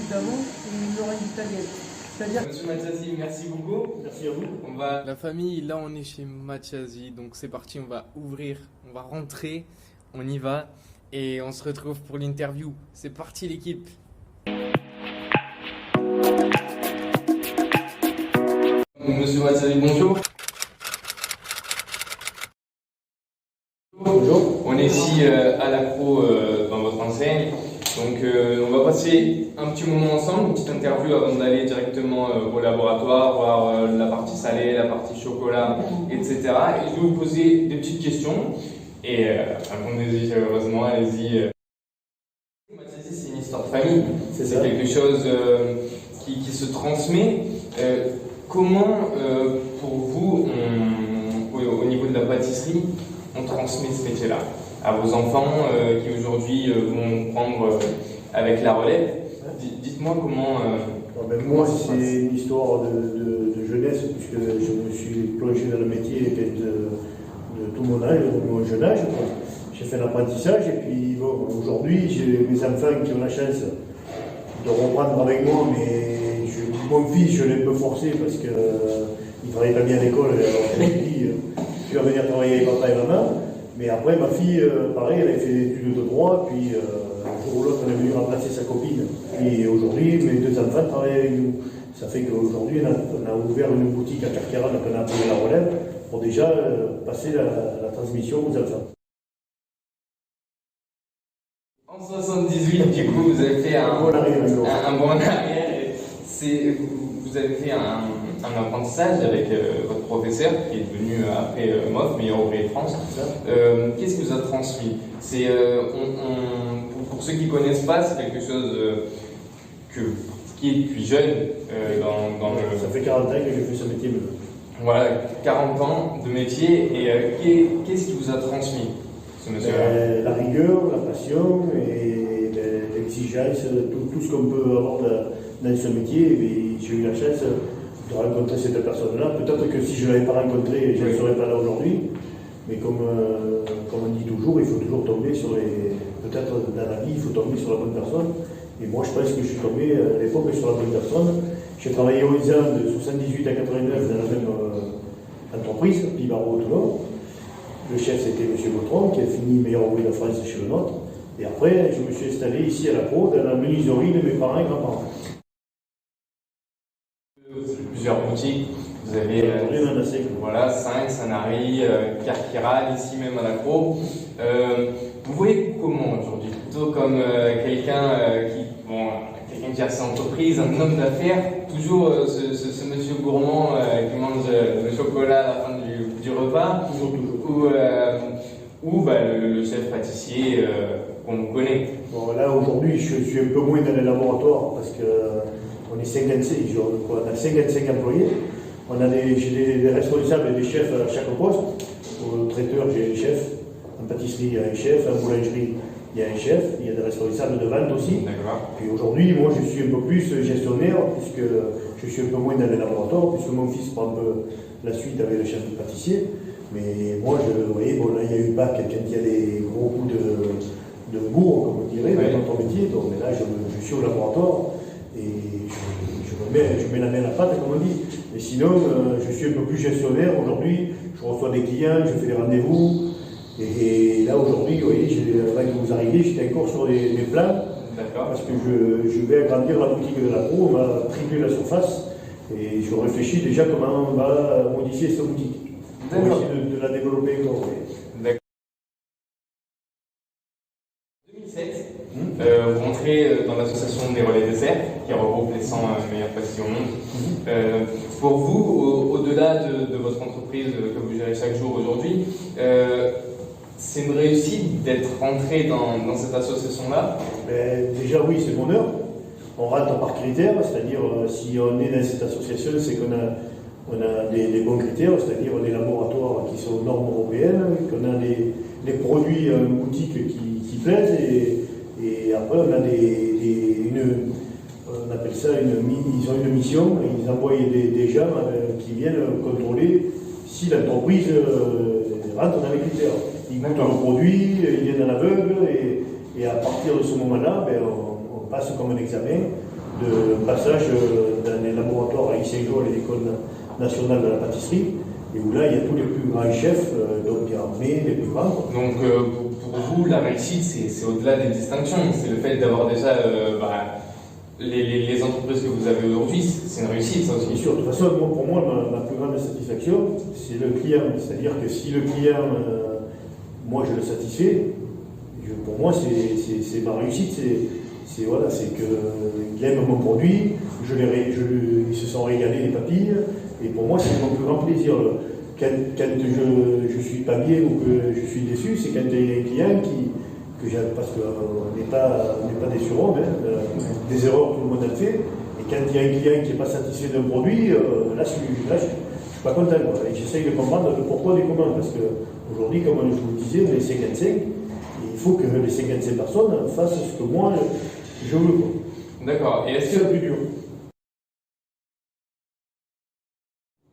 d'avant et une oreille italienne. C'est-à-dire... Monsieur Mathiasi, merci beaucoup. Merci à vous. La famille, là on est chez Mathiasi, donc c'est parti, on va ouvrir, on va rentrer, on y va et on se retrouve pour l'interview. C'est parti l'équipe. Monsieur Mathiasi, bonjour. Bonjour. On est ici à l'Accro dans votre enseigne. Donc on va passer un petit moment ensemble, une petite interview avant d'aller directement au laboratoire, voir la partie salée, la partie chocolat, etc. Et je vais vous poser des petites questions. Et répondez-y heureusement, allez-y. Mathiasi, c'est une histoire de famille. C'est quelque chose qui se transmet. Comment, pour vous, au niveau de la pâtisserie, on transmet ce métier-là à vos enfants qui aujourd'hui vont prendre avec la relève? Dites-moi comment... Moi, c'est une histoire de jeunesse, puisque je me suis plongé dans le métier de tout mon âge, de mon jeune âge. J'ai fait l'apprentissage et puis bon, aujourd'hui, j'ai mes enfants qui ont la chance de reprendre avec moi, mais mon fils, je l'ai un peu forcé parce qu'il ne travaillait pas bien à l'école, alors il m'a dit tu vas venir travailler avec papa et maman. Mais après, ma fille, pareil, elle a fait des études de droit, puis un jour ou l'autre, elle est venue remplacer sa copine. Et aujourd'hui, mes deux enfants travaillent avec nous. Ça fait qu'aujourd'hui, on a ouvert une boutique à Carqueiranne qu'on a appelée La Relève pour déjà passer la transmission aux enfants. En 78, du coup, vous avez fait un bon arrière. Vous avez fait un apprentissage avec votre professeur qui est devenu après MOF, meilleur ouvrier de France. Qu'est-ce que vous a transmis? Pour ceux qui ne connaissent pas, c'est quelque chose qui est depuis jeune dans le... Ça fait 40 ans que j'ai fait ce métier. Voilà, 40 ans de métier. Et qu'est-ce qui vous a transmis, ce monsieur-là? La rigueur, la passion et l'exigence, tout ce qu'on peut avoir dans ce métier. J'ai eu la chance de rencontrer ces deux personnes-là. Peut-être que si je ne l'avais pas rencontré, je ne serais pas là aujourd'hui. Mais comme on dit toujours, il faut toujours tomber sur les... Peut-être dans la vie, il faut tomber sur la bonne personne. Et moi, je pense que je suis tombé à l'époque sur la bonne personne. J'ai travaillé 11 ans, de 78 à 89, dans la même entreprise, Pibaro Toulon. Le chef, c'était M. Gautron, qui a fini meilleur ouvrier de France chez le nôtre. Et après, je me suis installé ici à l'Accro, dans la menuiserie de mes parents et grands-parents. Plusieurs boutiques, vous avez voilà, 5, Sanary, Carqueiranne, ici même à l'Accro. Vous voyez comment aujourd'hui? Plutôt comme quelqu'un qui a sa entreprise, un homme d'affaires, toujours ce monsieur gourmand qui mange le chocolat à la fin du repas, ou le chef pâtissier qu'on connaît. Bon, là aujourd'hui, je suis un peu moins dans les laboratoires parce qu'on est 55, on a 55 employés. J'ai des responsables et des chefs à chaque poste. Au traiteur, j'ai un chef. En pâtisserie, il y a un chef. En boulangerie, il y a un chef. Il y a des responsables de vente aussi. Puis aujourd'hui, moi, je suis un peu plus gestionnaire puisque je suis un peu moins dans les laboratoires puisque mon fils prend un peu la suite avec le chef de pâtissier. Mais moi, vous voyez, bon, là, il y a eu bac quand il y a des gros coups de bourre, comme on dirait, dans notre métier. Donc, mais là, je suis au laboratoire et je mets la main à la pâte, comme on dit. Mais sinon, je suis un peu plus gestionnaire. Aujourd'hui, je reçois des clients, je fais des rendez-vous. Et là, aujourd'hui, vous voyez, avant que vous arriviez, j'étais encore sur mes plans. Parce que je vais agrandir la boutique de l'Accro, on va tripler la surface. Et je réfléchis déjà comment on va modifier cette boutique. Pour essayer de la développer encore. D'accord. 2007, vous rentrez dans l'association des relais desserts, qui regroupe les 100 meilleurs pâtissiers au monde. Pour vous, au-delà de votre entreprise que vous gérez chaque jour aujourd'hui, c'est une réussite d'être rentré dans cette association-là? Déjà oui, c'est bonheur. On rentre par critères, c'est-à-dire si on est dans cette association, c'est qu'on a des bons critères, c'est-à-dire des laboratoires qui sont aux normes européennes, qu'on a des produits en boutique qui plaisent, et après on a on appelle ça ils ont une mission, et ils envoient des gens qui viennent contrôler si l'entreprise rentre dans les critères. Ils goûtent le produit, ils viennent à l'aveugle, et à partir de ce moment-là, on passe comme un examen. de passage dans les laboratoires à Issegol et l'École nationale de la pâtisserie, et où là, il y a tous les plus grands chefs, donc il y a Armé, les plus grands. Donc pour vous, la réussite, c'est au-delà des distinctions, c'est le fait d'avoir déjà les entreprises que vous avez aujourd'hui, c'est une réussite ça Bien aussi. sûr, de toute façon, pour moi, ma plus grande satisfaction, c'est le client. C'est-à-dire que si le client, moi, je le satisfais, pour moi, c'est ma réussite. C'est qu'il aime mon produit, ils se sont régalés les papilles, et pour moi, c'est mon plus grand plaisir. Quand je suis pas bien ou que je suis déçu, c'est quand il y a un client parce qu'on n'est pas des surhommes, des erreurs, tout le monde a fait, et quand il y a un client qui n'est pas satisfait d'un produit, là, je suis pas content. Et j'essaye de comprendre le pourquoi du comment, parce qu'aujourd'hui, comme je vous le disais, on est 55, et il faut que les 55 personnes fassent ce que moi, je veux. D'accord. Et est-ce C'est que le plus dur.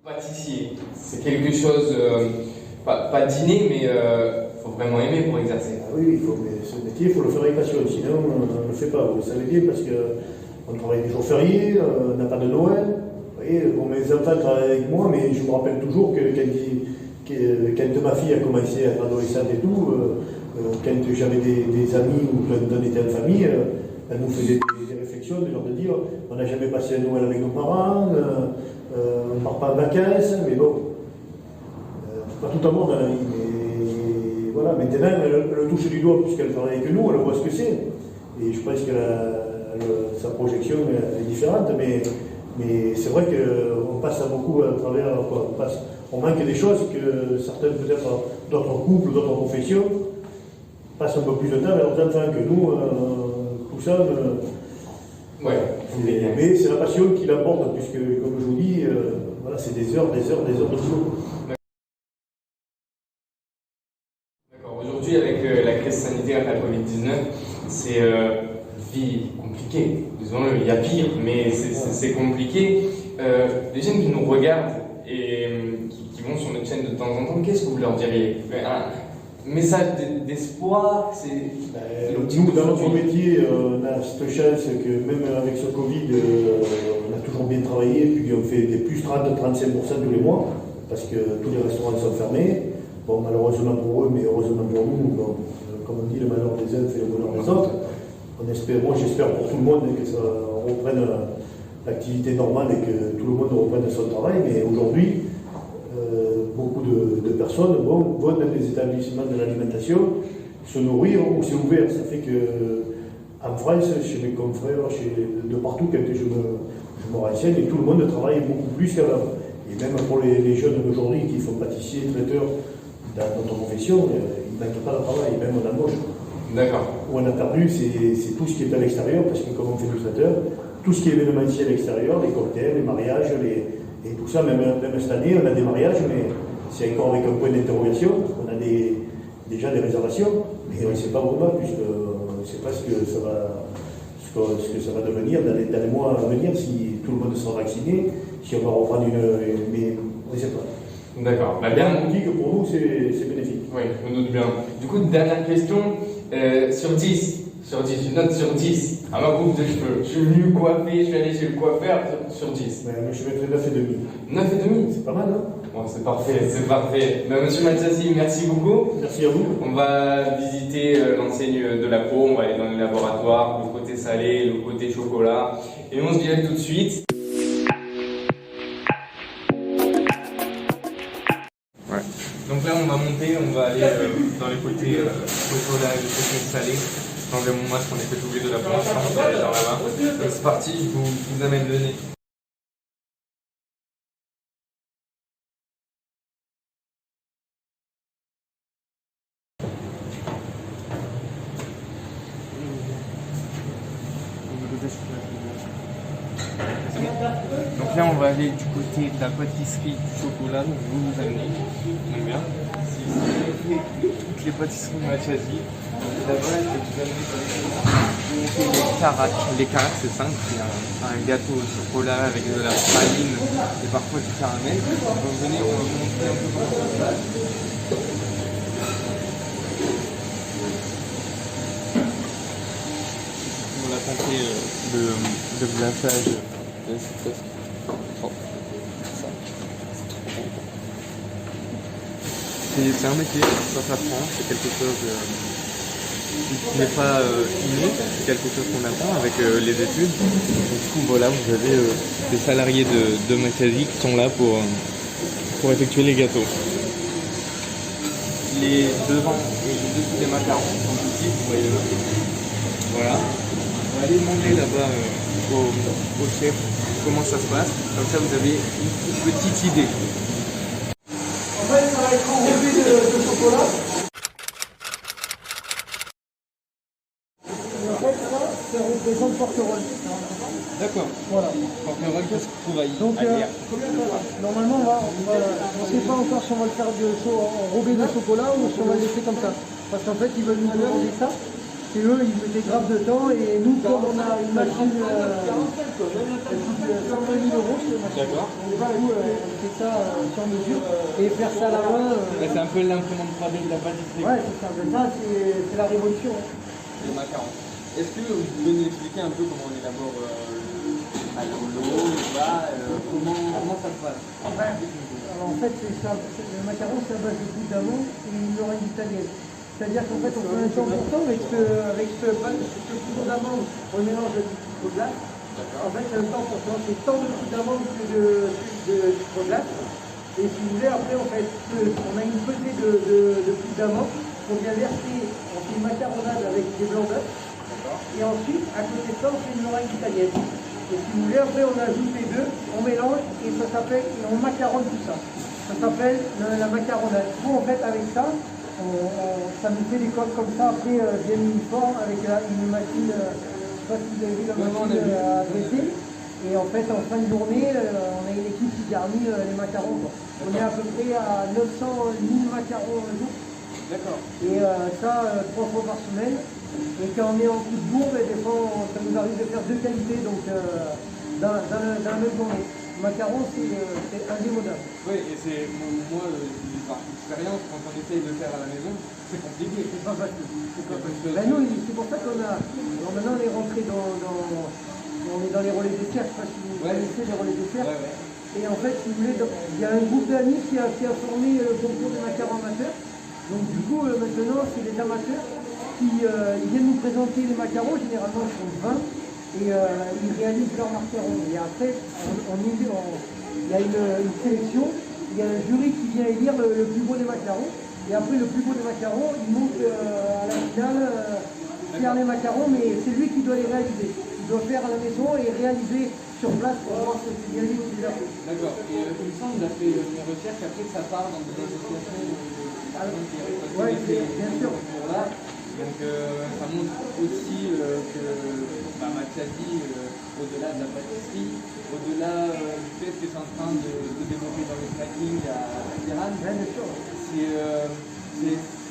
pâtissier, c'est quelque chose, pas dîner, mais faut vraiment aimer pour exercer. Ah oui, mais ce métier, il faut le faire avec passion, sinon on ne le fait pas. Vous le savez bien, parce qu'on travaille des jours fériés, on n'a pas de Noël. Vous voyez, bon, mes enfants travaillent avec moi, mais je me rappelle toujours que quand ma fille a commencé à être adolescente et tout, quand j'avais des amis ou quand on était en famille, elle nous faisait des réflexions, de leur dire on n'a jamais passé un Noël avec nos parents, on ne part pas en vacances, mais bon, c'est pas tout à monde dans la vie. Mais voilà, maintenant, elle touche du doigt puisqu'elle travaille avec nous, elle voit ce que c'est. Et je pense que sa projection est différente, mais c'est vrai qu'on passe à beaucoup à travers, on manque des choses que certains, peut-être d'autres couples, d'autres professions, passent un peu plus de temps avec leurs enfants que nous, tout ça. Ouais. Mais c'est la passion qui l'apporte, puisque, comme je vous dis, voilà, c'est des heures de boulot. D'accord. Aujourd'hui, avec la crise sanitaire, la Covid-19, c'est vie compliquée. Disons-le, il y a pire, mais c'est compliqué. Les jeunes qui nous regardent et qui vont sur notre chaîne de temps en temps, qu'est-ce que vous leur diriez? Un message d'espoir, c'est... Nous, dans notre métier, on a cette chance que même avec ce Covid, on a toujours bien travaillé, puis on fait des plus 30-35% tous les mois, parce que tous les restaurants sont fermés. Bon, malheureusement pour eux, mais heureusement pour nous, bon, comme on dit, le malheur des uns fait le bonheur des autres. Moi, j'espère pour tout le monde que ça reprenne l'activité normale et que tout le monde reprenne son travail, mais aujourd'hui, beaucoup de personnes vont dans des établissements de l'alimentation se nourrir ou c'est ouvert. Ça fait que en France, chez mes confrères, de partout, quand je me renseigne, et tout le monde travaille beaucoup plus qu'avant. Et même pour les jeunes d'aujourd'hui qui font pâtissier, traiteur, dans notre profession, ils ne manquent pas de travail, même en embauche. D'accord. Où on a perdu, c'est tout ce qui est à l'extérieur, parce que comme on fait du traiteur, tout ce qui est événementiel extérieur, les cocktails, les mariages, et tout ça, même cette année, on a des mariages, mais c'est encore avec un point d'interrogation. On a déjà des réservations, mais on ne sait pas vraiment, puisqu'on ne sait pas ce que ça va devenir dans les mois à venir, si tout le monde sera vacciné, si on va reprendre mais on ne sait pas. D'accord. On dit que pour nous, c'est bénéfique. Oui, je me doute bien. Du coup, dernière question, sur 10, une note sur 10, à ma coupe de cheveux. Je suis venu coiffer, je suis allé chez le coiffeur, sur 10. Ouais, mais je mettrais 9,5. 9,5. C'est pas mal, hein? Bon, c'est parfait, c'est parfait. Ben, Monsieur Mathiassi, merci beaucoup. Merci à vous. On va visiter l'enseigne de la peau, on va aller dans les laboratoires, le côté salé, le côté chocolat. Et on se dit tout de suite. Ouais. Donc là, on va monter, on va aller dans les côtés chocolat et les côtés salés. J'ai enlevé mon masque, on est fait oublier de la planche, on va aller dans là-bas. Donc c'est parti, je vous amène le nez. Donc là on va aller du côté de la pâtisserie du chocolat, donc vous nous amenez. Donc bien. Toutes les pâtisseries de Mathiassi. D'abord je vais vous amener les caracs. Les caracs c'est simple, c'est un gâteau au chocolat avec de la praline et parfois du caramel. Donc venez, on va vous montrer un peu comment ça se passe. Voilà, raconter le glaçage de cette œuf. Oh, ça. C'est un métier, ça s'apprend, c'est quelque chose qui n'est pas inné, c'est quelque chose qu'on apprend avec les études. Donc, du coup, voilà, vous avez des salariés de Matiasi qui sont là pour effectuer les gâteaux. Les devants et les dessous des macarons sont ici, vous voyez là. Voilà. On va aller demander là-bas au chef comment ça se passe. Comme ça, vous avez une petite idée. En fait, ça va être enrobé de chocolat. Et en fait, ça représente porquerolles. D'accord. Voilà. Porquerolles, qu'est-ce qu'on trouve Donc, normalement, on ne sait pas encore si on va le faire enrobé de chocolat ou si on va le laisser comme ça. Parce qu'en fait, ils veulent nous demander ça. Et eux, ils mettaient grave de temps. Et nous, comme on a une machine qui coûte 120 000 euros, D'accord. on va nous fait ça sur mesure et faire ça à la main. C'est un peu l'imprimante 3D de la pâtisserie. Ouais, c'est ça. Mais ça, c'est la révolution. Les macarons. Est-ce que vous pouvez nous expliquer un peu comment on élabore le haut, le bas, comment ça se passe? Alors en fait, le macaron, c'est à base de gouttes d'amande et une oreille italienne. C'est-à-dire qu'en fait, on fait un temps pourtant avec ce poudre d'amande, on mélange de sucre glace. En fait, c'est un temps pourtant, c'est tant de poudre d'amande que de sucre glace. Et si vous voulez, après, on a une pesée de poudre d'amande qu'on vient verser, on fait une macaronade avec des blancs d'œufs. Et ensuite, à côté de ça, on fait une oreille italienne. Et si vous voulez, après, on ajoute les deux, on mélange et ça s'appelle, et on macaronne tout ça. Ça s'appelle la macaronade. Nous, en fait, avec ça, ça nous fait des coques comme ça, après, bien uniformes, avec une machine, je ne sais pas si vous avez vu la machine à dresser. Et en fait, en fin de journée, on a une équipe qui garnit les macarons. Quoi. On est à peu près à 900 000 macarons un jour. D'accord. Et ça, 3 fois par semaine. Et quand on est en coup de bourre, des fois, ça nous arrive de faire 2 qualités, donc dans la même journée. Le macaron, c'est indémodable. Oui, et c'est moi, par expérience, quand on essaye de le faire à la maison, c'est compliqué. C'est pas facile. Ben nous, c'est pour ça qu'on a. Alors maintenant, on est rentré on est dans les relais des cerfs, je ne sais pas si vous connaissez les relais des cerfs. Et en fait, si vous voulez, il y a un groupe d'amis qui a formé le concours des macarons amateurs. Donc du coup, maintenant, c'est les amateurs qui ils viennent nous présenter les macarons. Généralement, ils font 20 et ils réalisent leurs macarons. Et après, il y a une sélection, il y a un jury qui vient élire le plus beau des macarons. Et après, le plus beau des macarons, il monte à la finale, faire les macarons, mais c'est lui qui doit les réaliser. Il doit faire à la maison et réaliser sur place pour voir si c'est bien lui qui les a fait. D'accord. Et il me semble qu'il a fait une recherche, après ça part dans des associations de personnes qui récoltent bien sûr. Là. Donc ça montre aussi que Matiasi, au-delà de la pâtisserie, au-delà du fait que c'est en train de développer dans le snacking à Iran,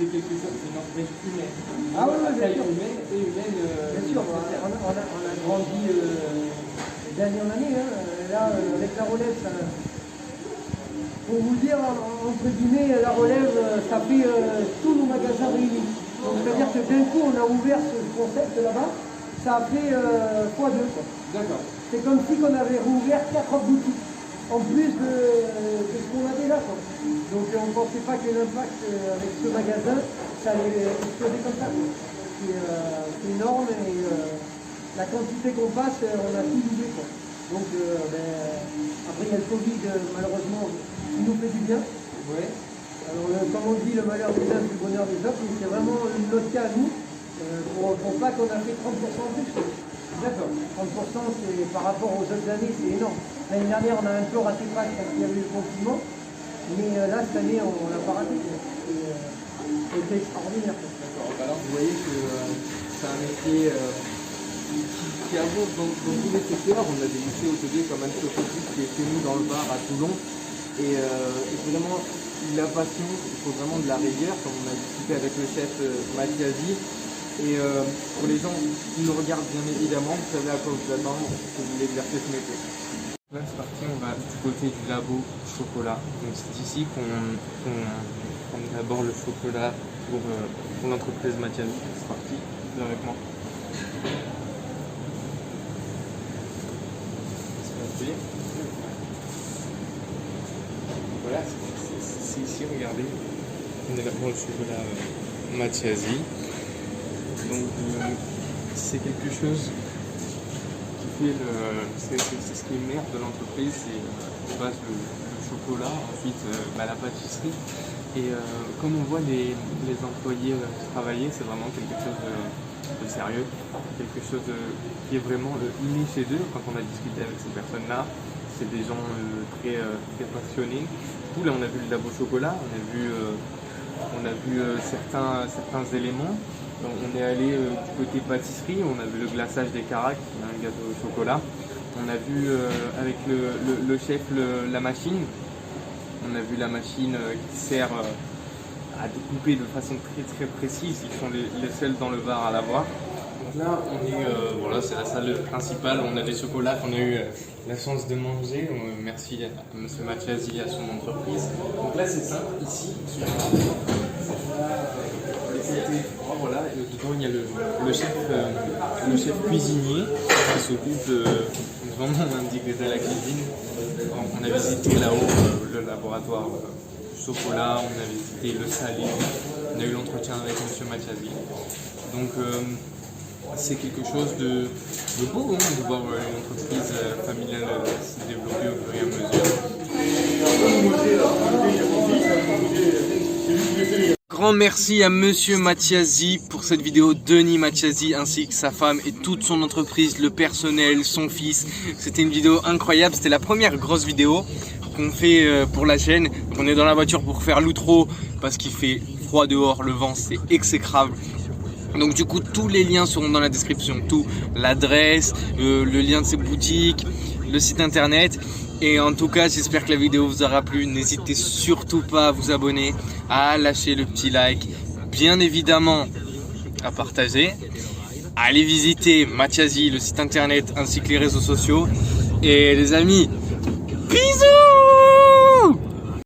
c'est quelque chose, une entreprise humaine. Ah oui, bien sûr. Humaine et humaine. Bien sûr, on a grandi d'année en année. Hein. Là, avec la relève, ça, pour vous dire, entre guillemets, la relève, ça fait tous nos magasins réunis. Donc, c'est-à-dire que d'un coup, on a ouvert ce concept là-bas, ça a fait x2. D'accord. C'est comme si on avait rouvert 4 autres boutiques, en plus de ce qu'on avait là. Quoi. Donc, on ne pensait pas que l'impact avec ce magasin, ça allait exploser comme ça. C'est énorme et la quantité qu'on passe, on a tout doublé. Quoi. Donc, après, il y a le Covid, malheureusement, qui nous fait du bien. Ouais. Alors, comme on dit, le malheur des uns, c'est le bonheur des autres, mais c'est vraiment notre cas à nous, pour pas qu'on a fait 30% en plus. D'accord. 30%, c'est, par rapport aux autres années, c'est énorme. L'année dernière, on a un peu raté Pâques parce qu'il y avait eu le confinement, mais là, cette année, on l'a pas raté. C'est extraordinaire. D'accord. Alors, vous voyez que c'est un métier qui avance dans tous les secteurs. On a des lycées hôteliers comme Anne-Sophie qui est chez nous dans le Var à Toulon. Et vraiment, la passion, il faut vraiment de la rigueur, comme on a discuté avec le chef Matiasi. Et pour les gens qui nous regardent, bien évidemment, vous savez à quoi vous attendre si vous voulez exercer ce métier. Là, c'est parti, on va du côté du labo chocolat. Donc, c'est ici qu'on élabore le chocolat pour l'entreprise Matiasi. C'est parti, viens avec moi. côté. Voilà, c'est ici, regardez. On est là pour le chocolat Mathiasi. Donc c'est quelque chose qui fait c'est ce qui est mère de l'entreprise, c'est de base le chocolat, ensuite la pâtisserie. Et comme on voit les employés travailler, c'est vraiment quelque chose de sérieux, quelque chose qui est vraiment inné chez eux. Quand on a discuté avec ces personnes-là, c'est des gens très passionnés. Du coup, là, on a vu le labo chocolat, on a vu certains éléments. Donc, on est allé du côté pâtisserie, on a vu le glaçage des caracs, un gâteau au chocolat. On a vu avec le chef la machine. On a vu la machine qui sert à découper de façon très précise. Ils sont les seuls dans le Var à l'avoir. Donc là, on est, voilà, c'est la salle principale. On a des chocolats qu'on a eu la chance de manger. Merci à M. Mathiasi et à son entreprise. Donc là, c'est simple. Ici, voilà, et dedans il y a le chef cuisinier qui s'occupe de vraiment d'intégrer la cuisine. On a visité là-haut le laboratoire chocolat, on a visité le salé, on a eu l'entretien avec M. Mathiasi. Donc c'est quelque chose de beau de voir une entreprise familiale se développer au fur et à mesure. Grand merci à Monsieur Mathiasi pour cette vidéo, Denis Mathiasi ainsi que sa femme et toute son entreprise, le personnel, son fils. C'était une vidéo incroyable, c'était la première grosse vidéo qu'on fait pour la chaîne. Donc on est dans la voiture pour faire l'outro parce qu'il fait froid dehors, le vent c'est exécrable. Donc du coup tous les liens seront dans la description, tout, l'adresse, le lien de ses boutiques, le site internet. Et en tout cas, j'espère que la vidéo vous aura plu. N'hésitez surtout pas à vous abonner, à lâcher le petit like, bien évidemment à partager. Allez visiter Mathiasi, le site internet ainsi que les réseaux sociaux. Et les amis, bisous!